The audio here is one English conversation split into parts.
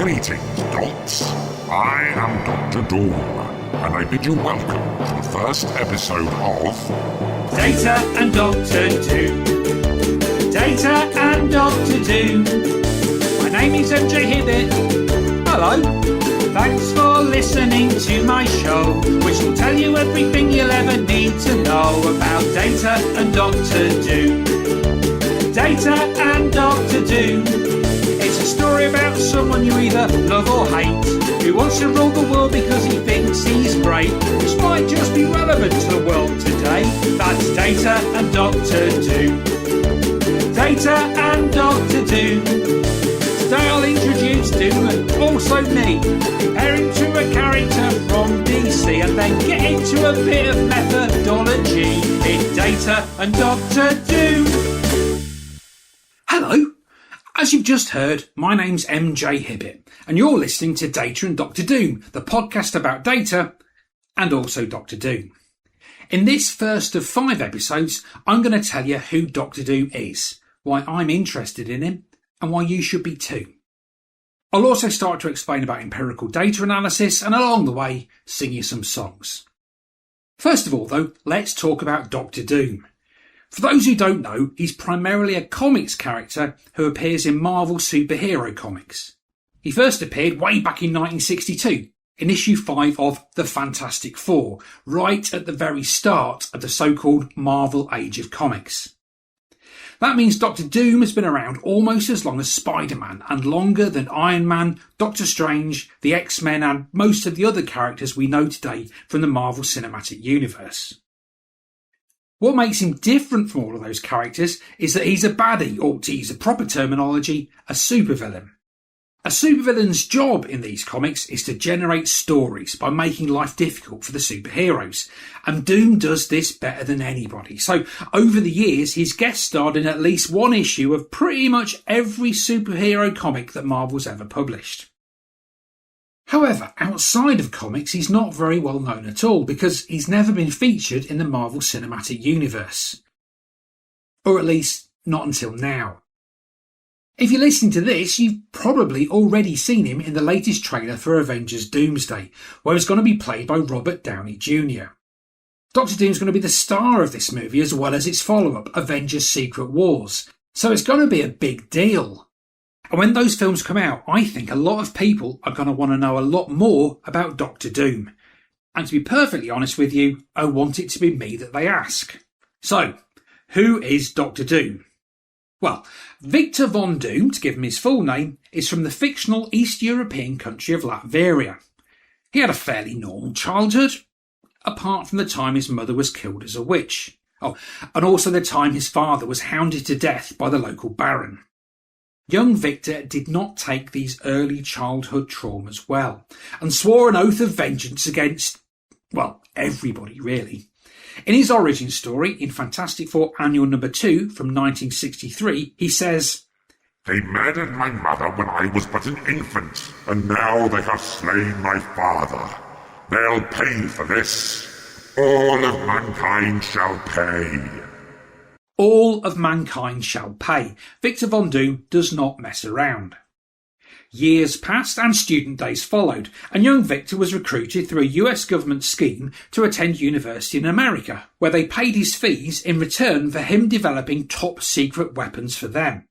Greetings, Dots. I am Dr. Doom, and I bid you welcome to the first episode of Data and Doctor Doom. Data and Doctor Doom. My name is MJ Hibbett. Hello. Thanks for listening to my show, which will tell you everything you'll ever need to know about Data and Doctor Doom. Data and Doctor Doom. It's a story about someone you either love or hate, who wants to rule the world because he thinks he's great, which might just be relevant to the world today. That's Data and Doctor Doom. Data and Doctor Doom. Today I'll introduce Doom and also me, compare him to a character from DC and then get into a bit of methodology in Data and Doctor Doom. Hello. As you've just heard, my name's MJ Hibbett, and you're listening to Data and Doctor Doom, the podcast about data and also Doctor Doom. In this first of 5 episodes, I'm going to tell you who Doctor Doom is, why I'm interested in him, and why you should be too. I'll also start to explain about empirical data analysis, and along the way, sing you some songs. First of all, though, let's talk about Doctor Doom. For those who don't know, he's primarily a comics character who appears in Marvel superhero comics. He first appeared way back in 1962, in issue 5 of The Fantastic Four, right at the very start of the so-called Marvel Age of Comics. That means Doctor Doom has been around almost as long as Spider-Man and longer than Iron Man, Doctor Strange, the X-Men and most of the other characters we know today from the Marvel Cinematic Universe. What makes him different from all of those characters is that he's a baddie, or to use a proper terminology, a supervillain. A supervillain's job in these comics is to generate stories by making life difficult for the superheroes, and Doom does this better than anybody. So over the years he's guest starred in at least one issue of pretty much every superhero comic that Marvel's ever published. However, outside of comics, he's not very well known at all because he's never been featured in the Marvel Cinematic Universe. Or at least, not until now. If you're listening to this, you've probably already seen him in the latest trailer for Avengers Doomsday, where he's going to be played by Robert Downey Jr. Doctor Doom's going to be the star of this movie as well as its follow-up, Avengers Secret Wars, so it's going to be a big deal. And when those films come out, I think a lot of people are going to want to know a lot more about Doctor Doom. And to be perfectly honest with you, I want it to be me that they ask. So, who is Doctor Doom? Well, Victor Von Doom, to give him his full name, is from the fictional East European country of Latveria. He had a fairly normal childhood, apart from the time his mother was killed as a witch. Oh, and also the time his father was hounded to death by the local baron. Young Victor did not take these early childhood traumas well, and swore an oath of vengeance against, well, everybody really. In his origin story, in Fantastic Four Annual Number 2 from 1963, he says, They murdered my mother when I was but an infant, and now they have slain my father. They'll pay for this. All of mankind shall pay. All of mankind shall pay. Victor Von Doom does not mess around. Years passed and student days followed, and young Victor was recruited through a US government scheme to attend university in America, where they paid his fees in return for him developing top secret weapons for them.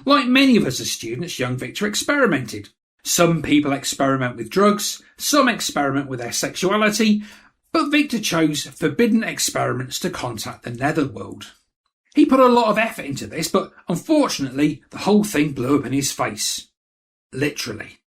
Like many of us as students, young Victor experimented. Some people experiment with drugs, some experiment with their sexuality, but Victor chose forbidden experiments to contact the netherworld. He put a lot of effort into this, but unfortunately, the whole thing blew up in his face. Literally.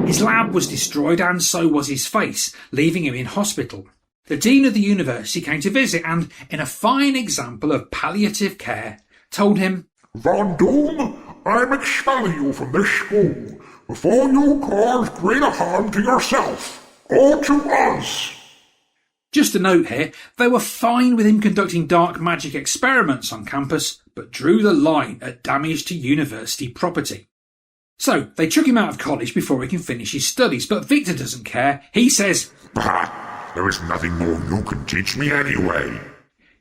His lab was destroyed and so was his face, leaving him in hospital. The dean of the university came to visit and, in a fine example of palliative care, told him, Von Doom, I'm expelling you from this school before you cause greater harm to yourself or to us. Just a note here, they were fine with him conducting dark magic experiments on campus, but drew the line at damage to university property. So, they took him out of college before he can finish his studies, but Victor doesn't care. He says, Bah, there is nothing more you can teach me anyway.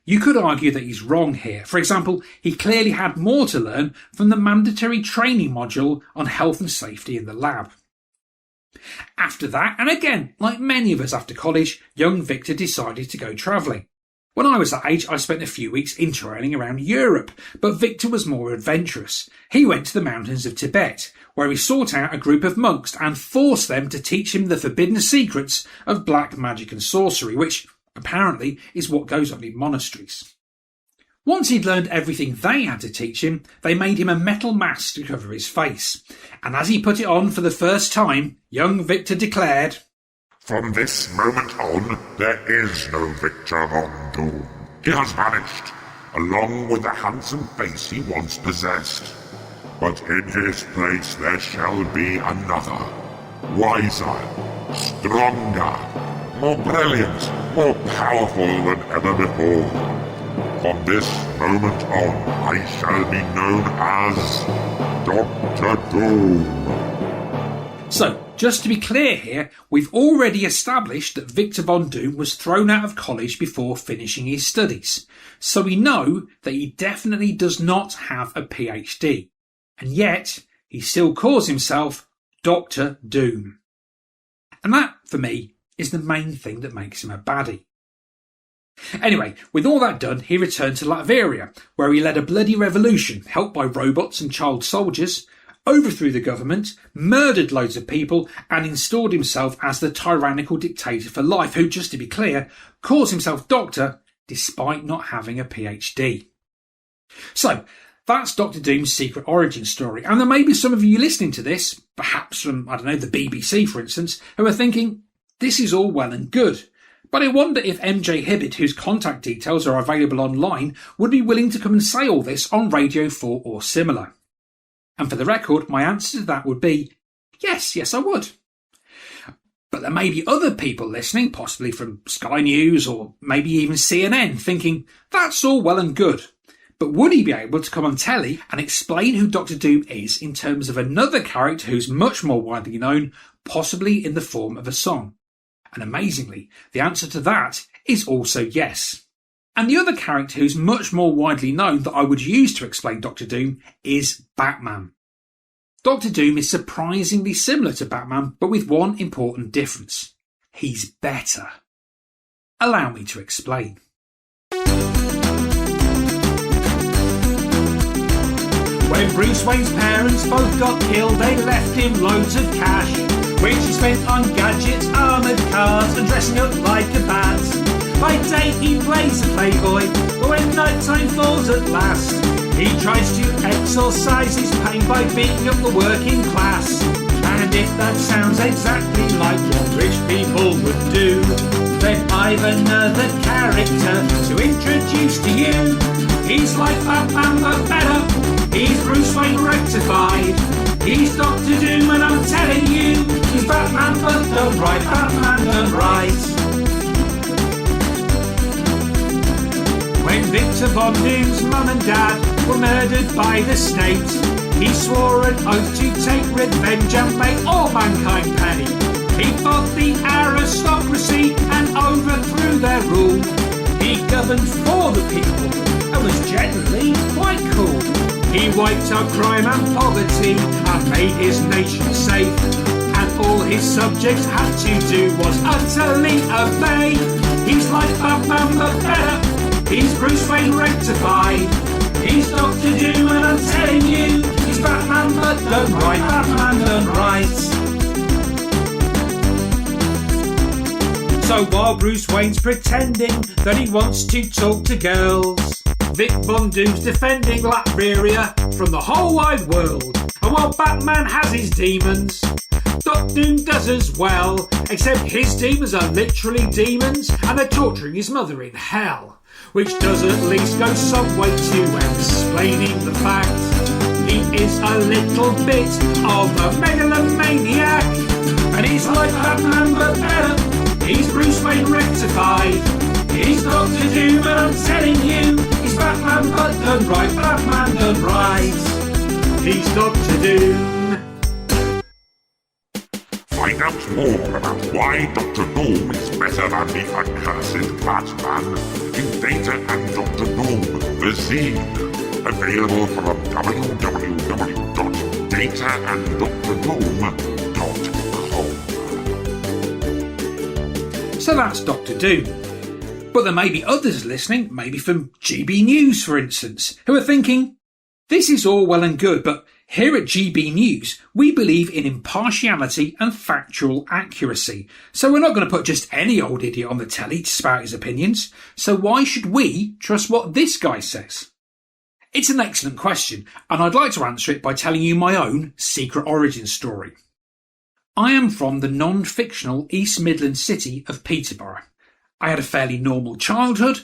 you could argue that he's wrong here. For example, he clearly had more to learn from the mandatory training module on health and safety in the lab. After that, and again, like many of us after college, young Victor decided to go travelling. When I was that age, I spent a few weeks interrailing around Europe, but Victor was more adventurous. He went to the mountains of Tibet, where he sought out a group of monks and forced them to teach him the forbidden secrets of black magic and sorcery, which apparently is what goes on in monasteries. Once he'd learned everything they had to teach him, they made him a metal mask to cover his face. And as he put it on for the first time, young Victor declared, "From this moment on, there is no Victor Von Doom. He has vanished, along with the handsome face he once possessed. But in his place there shall be another, wiser, stronger, more brilliant, more powerful than ever before. From this moment on, I shall be known as Dr. Doom." So, just to be clear here, we've already established that Victor Von Doom was thrown out of college before finishing his studies. So we know that he definitely does not have a PhD. And yet, he still calls himself Dr. Doom. And that, for me, is the main thing that makes him a baddie. Anyway, with all that done, he returned to Latveria, where he led a bloody revolution, helped by robots and child soldiers, overthrew the government, murdered loads of people, and installed himself as the tyrannical dictator for life, who, just to be clear, calls himself Doctor, despite not having a PhD. So, that's Dr. Doom's secret origin story, and there may be some of you listening to this, perhaps from, the BBC for instance, who are thinking, this is all well and good. But I wonder if MJ Hibbett, whose contact details are available online, would be willing to come and say all this on Radio 4 or similar. And for the record, my answer to that would be, yes, I would. But there may be other people listening, possibly from Sky News or maybe even CNN, thinking, that's all well and good. But would he be able to come on telly and explain who Dr. Doom is in terms of another character who's much more widely known, possibly in the form of a song? And amazingly, the answer to that is also yes. And the other character who's much more widely known that I would use to explain Dr. Doom is Batman. Dr. Doom is surprisingly similar to Batman, but with one important difference. He's better. Allow me to explain. When Bruce Wayne's parents both got killed, they left him loads of cash, which he spent on gadgets, armoured cars and dressing up like a bat. By day he plays a playboy, but when nighttime falls at last, he tries to exorcise his pain by beating up the working class. And if that sounds exactly like what rich people would do, then I've another character to introduce to you. He's like Batman but better. He's Bruce Wayne rectified. He's Dr. Doom and I'm telling you, he's Batman but done right, Batman done right. When Victor Von Doom's mum and dad were murdered by the state, he swore an oath to take revenge and make all mankind pay. He fought the aristocracy and overthrew their rule. He governed for the people and was generally quite cool. He wiped out crime and poverty and made his nation safe. And all his subjects had to do was utterly obey. He's like Batman but better. He's Bruce Wayne rectified. He's Dr. Doom and I'm telling you, he's Batman but done right, Batman done right. So while Bruce Wayne's pretending that he wants to talk to girls, Vic Von Doom's defending Latveria from the whole wide world. And while Batman has his demons, Dr. Doom does as well, except his demons are literally demons and they're torturing his mother in hell, which does at least go some way to explaining the fact he is a little bit of a megalomaniac. And he's like Batman but better. He's Bruce Wayne rectified. He's Dr. Doom and I'm telling you, he's Batman but done right, Batman done right. He's Dr. Doom. Find out all about why Dr. Doom is better than the accursed Batman in Data and Dr. Doom, the zine. Available from www.dataanddrdoom.com. So that's Dr. Doom. But there may be others listening, maybe from GB News for instance, who are thinking, this is all well and good, but here at GB News, we believe in impartiality and factual accuracy. So we're not going to put just any old idiot on the telly to spout his opinions. So why should we trust what this guy says? It's an excellent question, and I'd like to answer it by telling you my own secret origin story. I am from the non-fictional East Midlands city of Peterborough. I had a fairly normal childhood.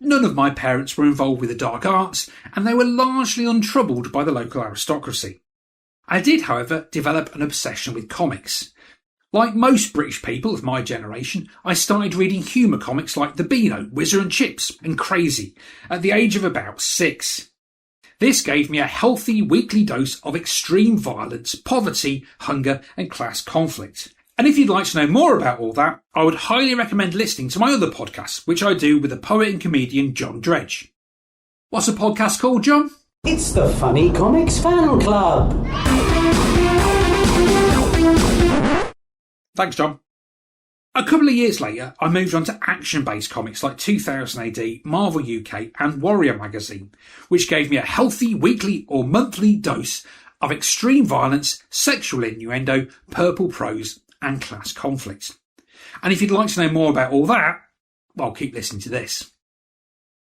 None of my parents were involved with the dark arts, and they were largely untroubled by the local aristocracy. I did, however, develop an obsession with comics. Like most British people of my generation, I started reading humour comics like The Beano, Whizzer and Chips, and Crazy at the age of about 6. This gave me a healthy weekly dose of extreme violence, poverty, hunger, and class conflict. And if you'd like to know more about all that, I would highly recommend listening to my other podcast, which I do with the poet and comedian John Dredge. What's the podcast called, John? It's the Funny Comics Fan Club. Thanks, John. A couple of years later, I moved on to action-based comics like 2000 AD, Marvel UK and Warrior magazine, which gave me a healthy weekly or monthly dose of extreme violence, sexual innuendo, purple prose and class conflict. And if you'd like to know more about all that, well, keep listening to this.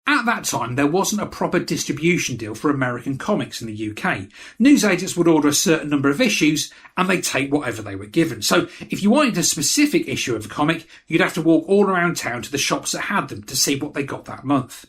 At that time, there wasn't a proper distribution deal for American comics in the UK. Newsagents would order a certain number of issues and they'd take whatever they were given. So if you wanted a specific issue of a comic, you'd have to walk all around town to the shops that had them to see what they got that month.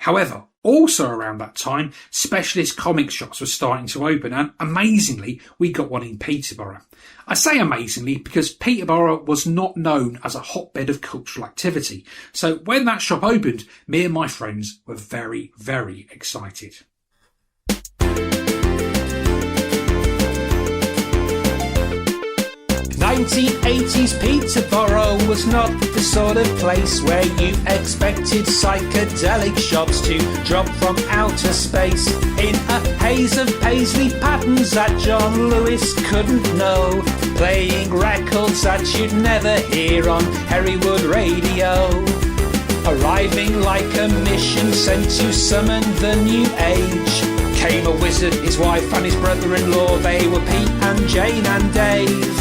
However, also around that time, specialist comic shops were starting to open, and amazingly, we got one in Peterborough. I say amazingly because Peterborough was not known as a hotbed of cultural activity. So when that shop opened, me and my friends were very, very excited. 1980s Peterborough was not the sort of place where you expected psychedelic shops to drop from outer space in a haze of paisley patterns that John Lewis couldn't know, playing records that you'd never hear on Herrywood radio. Arriving like a mission sent to summon the new age, came a wizard, his wife and his brother-in-law. They were Pete and Jane and Dave.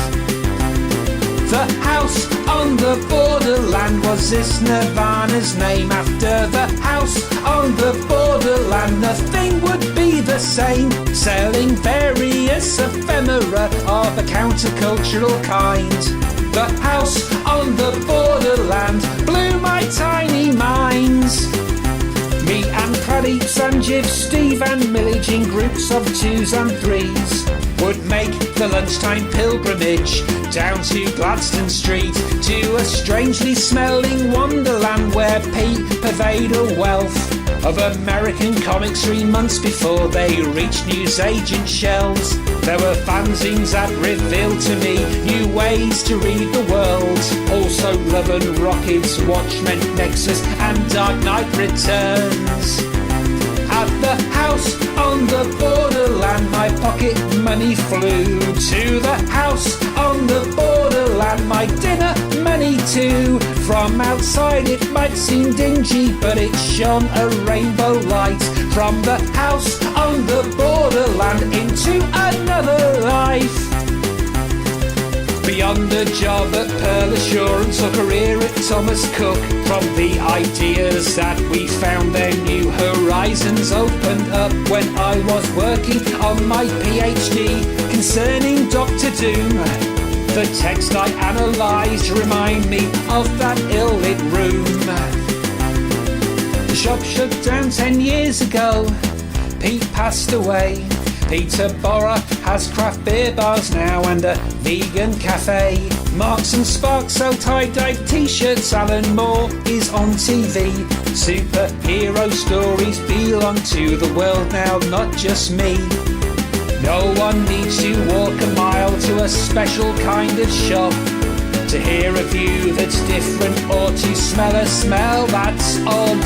The House on the Borderland was this Nirvana's name. After the House on the Borderland, nothing would be the same, selling various ephemera of a countercultural kind. The House on the Borderland blew my tiny mind. Me and Paddy, Sanjeev, Steve and Millage in groups of 2s and 3s would make the lunchtime pilgrimage down to Gladstone Street, to a strangely smelling wonderland where Pete purveyed a wealth of American comics 3 months before they reached newsagent shelves. There were fanzines that revealed to me new ways to read the world. Also Love and Rockets, Watchmen, Nexus and Dark Knight Returns. At the House on the Borderland, my pocket money flew. To the House on the Borderland, my dinner money too. From outside it might seem dingy, but it shone a rainbow light. From the House on the Borderland into another life. Beyond a job at Pearl Assurance or career at Thomas Cook, from the ideas that we found, their new horizons opened up when I was working on my PhD concerning Doctor Doom. The text I analysed remind me of that ill-lit room. The shop shut down 10 years ago, Pete passed away. Peterborough has craft beer bars now and a vegan cafe. Marks and Sparks sell tie-dyed t-shirts. Alan Moore is on TV. Superhero stories belong to the world now, not just me. No one needs to walk a mile to a special kind of shop. To hear a view that's different or to smell a smell that's odd.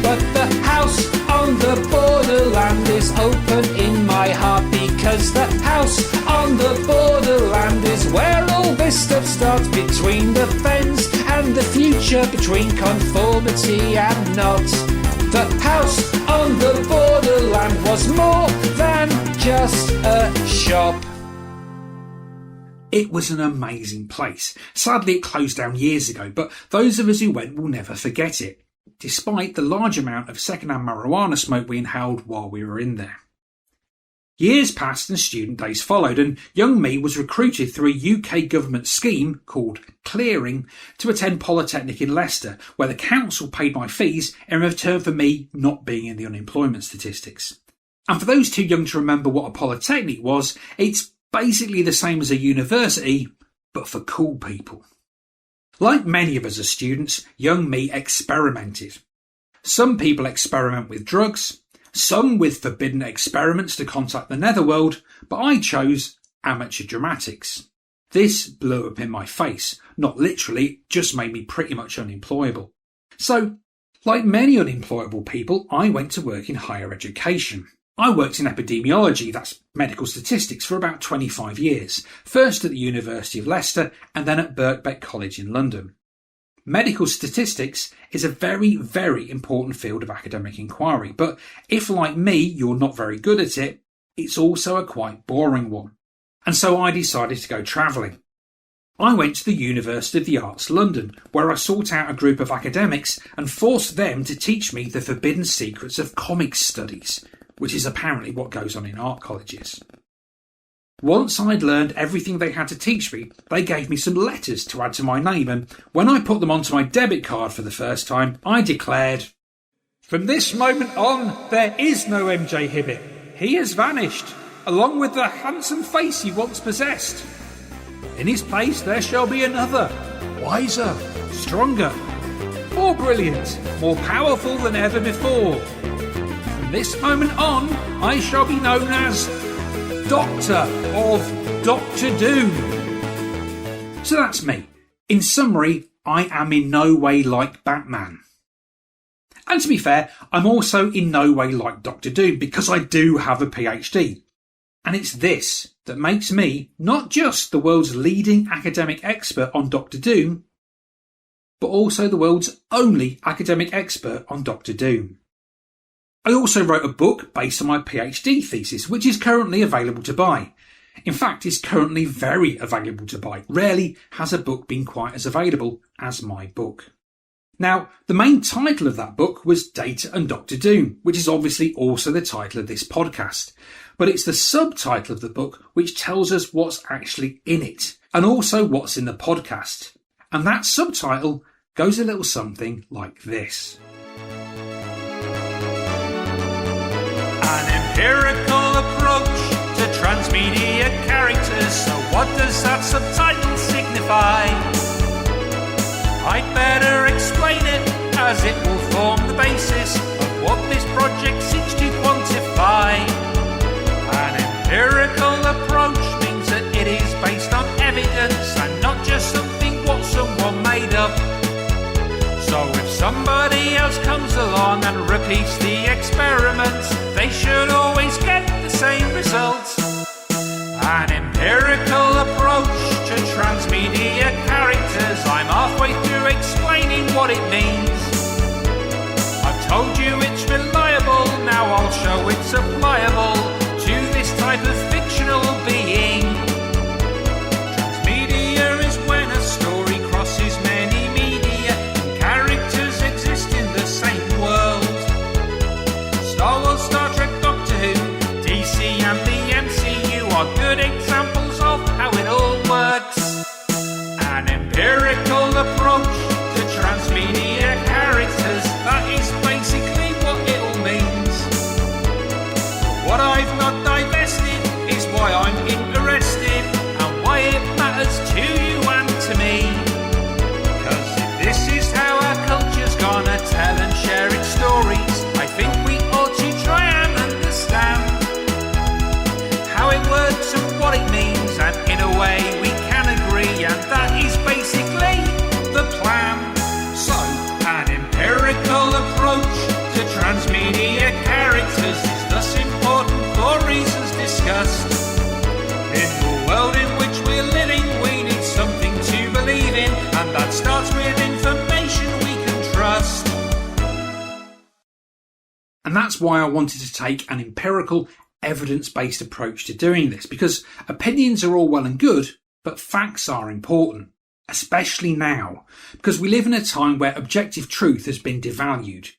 But the house on the borderland is open in my heart, because the house on the borderland is where all this stuff starts, between the fence and the future, between conformity and not. The house on the borderland was more than just a shop. It was an amazing place. Sadly, it closed down years ago, but those of us who went will never forget it, despite the large amount of second-hand marijuana smoke we inhaled while we were in there. Years passed and student days followed, and young me was recruited through a UK government scheme called Clearing to attend Polytechnic in Leicester, where the council paid my fees in return for me not being in the unemployment statistics. And for those too young to remember what a polytechnic was, it's basically the same as a university, but for cool people. Like many of us as students, young me experimented. Some people experiment with drugs, some with forbidden experiments to contact the netherworld, but I chose amateur dramatics. This blew up in my face. Not literally, it just made me pretty much unemployable. So, like many unemployable people, I went to work in higher education. I worked in epidemiology, that's medical statistics, for about 25 years, first at the University of Leicester and then at Birkbeck College in London. Medical statistics is a very, very important field of academic inquiry, but if, like me, you're not very good at it, it's also a quite boring one. And so I decided to go travelling. I went to the University of the Arts London, where I sought out a group of academics and forced them to teach me the forbidden secrets of comics studies, which is apparently what goes on in art colleges. Once I'd learned everything they had to teach me, they gave me some letters to add to my name, and when I put them onto my debit card for the first time, I declared, "From this moment on, there is no MJ Hibbett. He has vanished, along with the handsome face he once possessed. In his place there shall be another, wiser, stronger, more brilliant, more powerful than ever before. From this moment on, I shall be known as Doctor of Dr. Doom." So that's me. In summary, I am in no way like Batman. And to be fair, I'm also in no way like Dr. Doom, because I do have a PhD. And it's this that makes me not just the world's leading academic expert on Dr. Doom, but also the world's only academic expert on Dr. Doom. I also wrote a book based on my PhD thesis, which is currently available to buy. In fact, it's currently very available to buy. Rarely has a book been quite as available as my book. Now, the main title of that book was Data and Dr. Doom, which is obviously also the title of this podcast. But it's the subtitle of the book which tells us what's actually in it, and also what's in the podcast. And that subtitle goes a little something like this. An empirical approach to transmedia characters. So what does that subtitle signify? I'd better explain it, as it will form the basis of what this project seeks to quantify. An empirical approach means that it is based on evidence and not just something what someone made up. So if somebody else comes along and repeats the experiments, they should always get the same results. An empirical approach to transmedia characters. I'm halfway through explaining what it means. I've told you it's reliable, now I'll show it's applicable to this type of fictional being. Transmedia is when a story crosses many media and characters exist in the same world. Star Wars, Star Trek, Doctor Who, DC and the MCU are good examples of how it all works. An empirical approach to transmedia characters, that is basically what it all means. that's why I wanted to take an empirical, evidence-based approach to doing this, because opinions are all well and good, but facts are important, especially now, because we live in a time where objective truth has been devalued.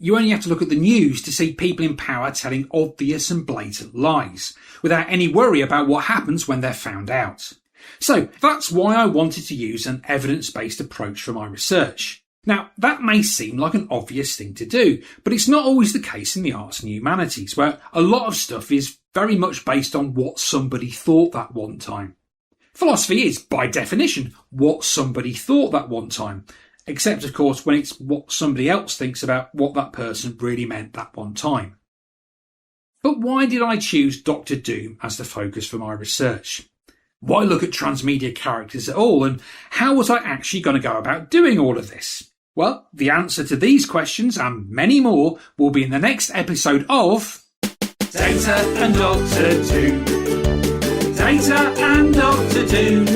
You only have to look at the news to see people in power telling obvious and blatant lies, without any worry about what happens when they're found out. So that's why I wanted to use an evidence-based approach for my research. Now, that may seem like an obvious thing to do, but it's not always the case in the arts and humanities, where a lot of stuff is very much based on what somebody thought that one time. Philosophy is, by definition, what somebody thought that one time, except, of course, when it's what somebody else thinks about what that person really meant that one time. But why did I choose Dr. Doom as the focus for my research? Why look at transmedia characters at all, and how was I actually going to go about doing all of this? Well, the answer to these questions and many more will be in the next episode of Data and Dr. Doom. Data and Dr. Doom.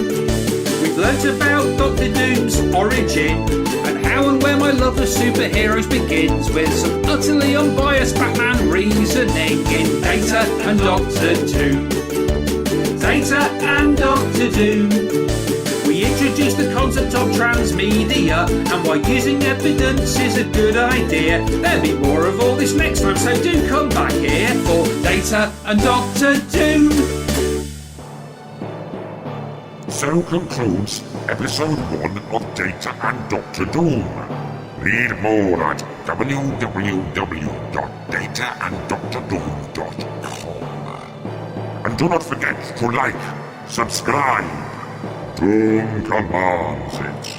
We've learnt about Dr. Doom's origin and how and where my love of superheroes begins, with some utterly unbiased Batman reasoning in Data and Dr. Doom. Data and Dr. Doom. We introduce the concept of transmedia and why using evidence is a good idea. There'll be more of all this next time, so do come back here for Data and Dr. Doom. So concludes episode 1 of Data and Dr. Doom. Read more at www.dataanddrdoom.com. And do not forget to like, subscribe. Doom commands it.